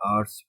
8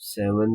7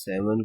7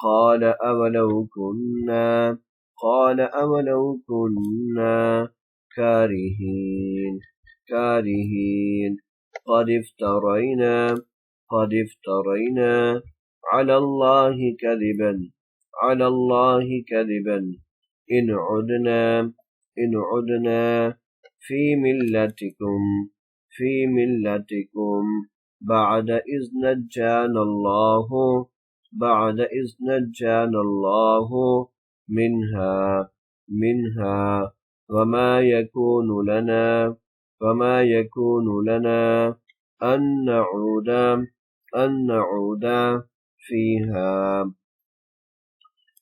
قال أولو كنا كارهين قد افترينا على الله كذبا إن عدنا في ملتكم بعد إذ نجانا الله منها وما يكون لنا أن نعود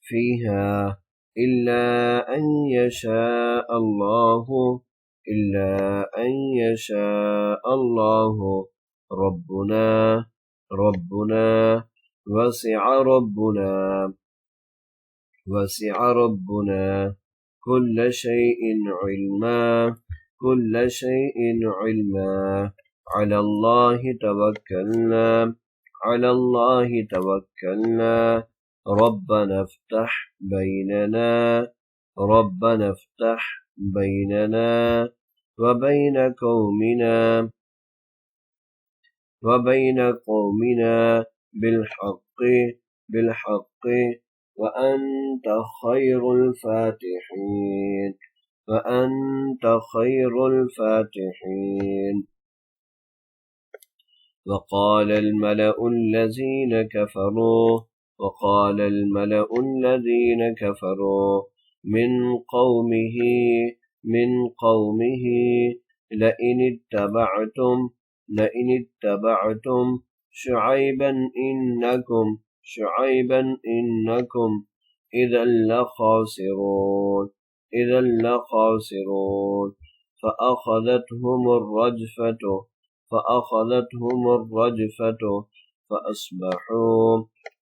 فيها إلا أن يشاء الله ربنا وسع ربنا كل شيء علما على الله توكلنا ربنا افتح بيننا وبين قومنا بالحق وأنت خير الفاتحين. وقال الملأ الذين كفروا من قومه لئن اتبعتم شعيبا إنكم إذا لخاسرون فأخذتهم الرجفة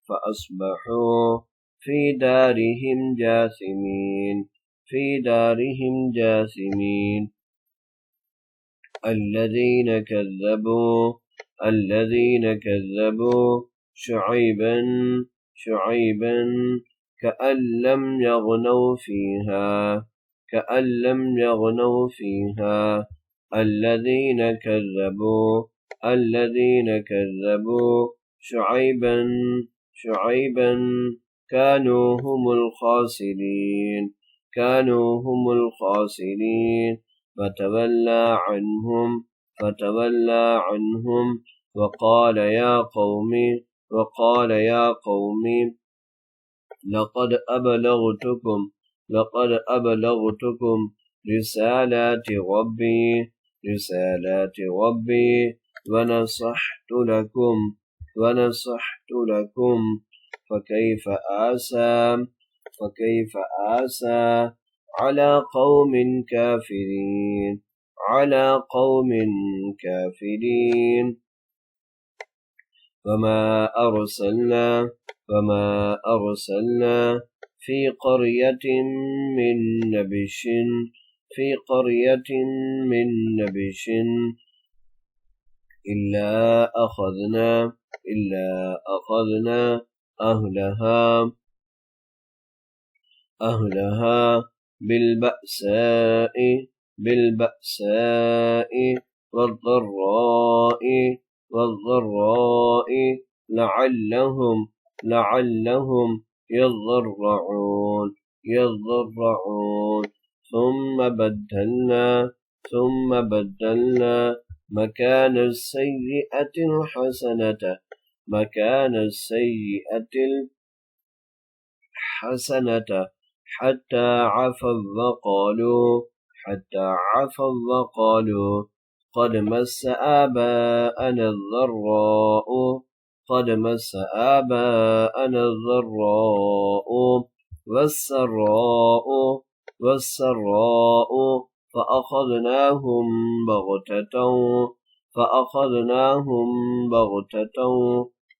فأصبحوا في دارهم جاثمين. الذين كذبوا شعيبا كأن لم يغنوا فيها الذين كذبوا شعيبا كانوا هم الخاسرين. فتولى عنهم وقال يا قوم لقد لقد أبلغتكم رسالات ربي ونصحت لكم فكيف آسى على قوم كافرين وما أرسلنا في قرية من نبش إلا أخذنا أهلها بالبأساء والضراء لعلهم يضرعون ثم بدلنا مكان السيئة الحسنة حتى عفوا وقالوا قد مس آباءنا الضراء والسراء فأخذناهم بغتة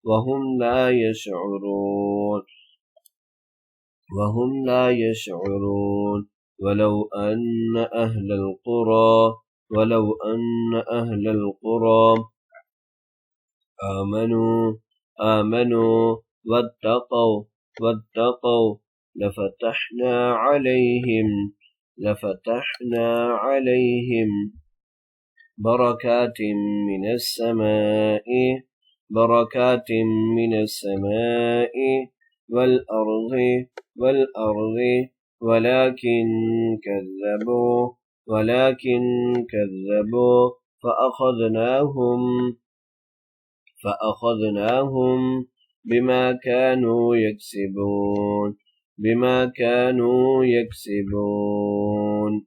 وهم لا يشعرون ولو أن أهل القرى آمنوا واتقوا لفتحنا عليهم بركات من السماء والأرض ولكن كذبوا فأخذناهم بما كانوا يكسبون.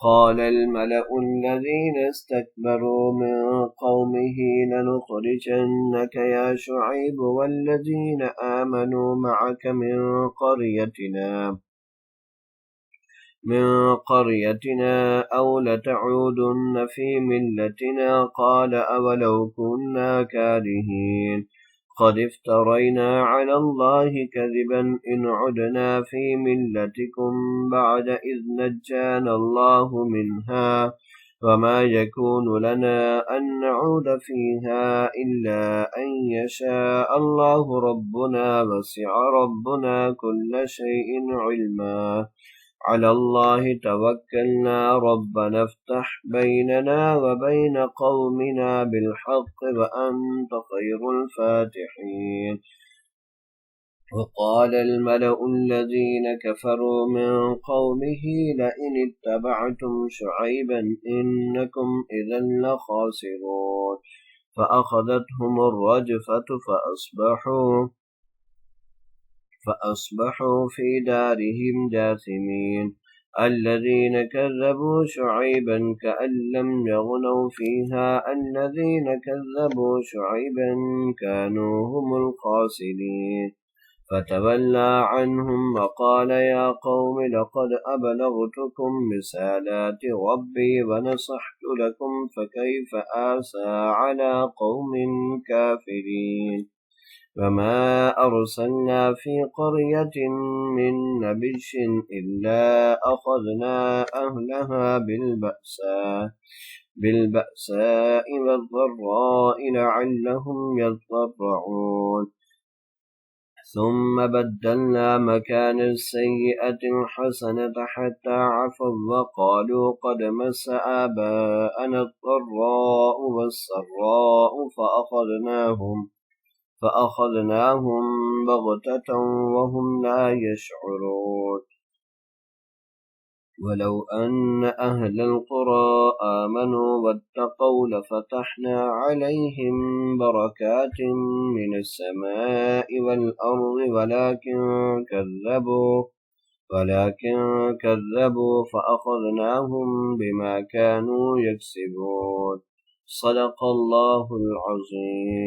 قال الملأ الذين استكبروا من قومه لنخرجنك يا شعيب والذين آمنوا معك من قريتنا أو لتعودن في ملتنا قال أولو كنا كارهين قد افترينا على الله كذبا إن عدنا في ملتكم بعد إذ نجانا الله منها وما يكون لنا أن نعود فيها إلا أن يشاء الله ربنا وسع ربنا كل شيء علما على الله توكلنا ربنا افتح بيننا وبين قومنا بالحق وأنت خير الفاتحين. وقال الملأ الذين كفروا من قومه لئن اتبعتم شعيبا إنكم إذا لخاسرون فأخذتهم الرجفة فأصبحوا في دارهم جاثمين الذين كذبوا شعيبا كأن لم يغنوا فيها الذين كذبوا شعيبا كانوا هم الخاسرين فتولى عنهم وقال يا قوم لقد أبلغتكم رسالات ربي ونصحت لكم فكيف آسى على قوم كافرين وما أرسلنا في قرية من نبش إلا أخذنا أهلها بالبأساء والضراء لعلهم يضرعون ثم بدلنا مكان السيئة الحسنة حتى عفوا وقالوا قد مس آباءنا الضراء والسراء فأخذناهم بغتة وهم لا يشعرون ولو أن أهل القرى آمنوا واتقوا لفتحنا عليهم بركات من السماء والأرض ولكن كذبوا فأخذناهم بما كانوا يكسبون. صدق الله العظيم.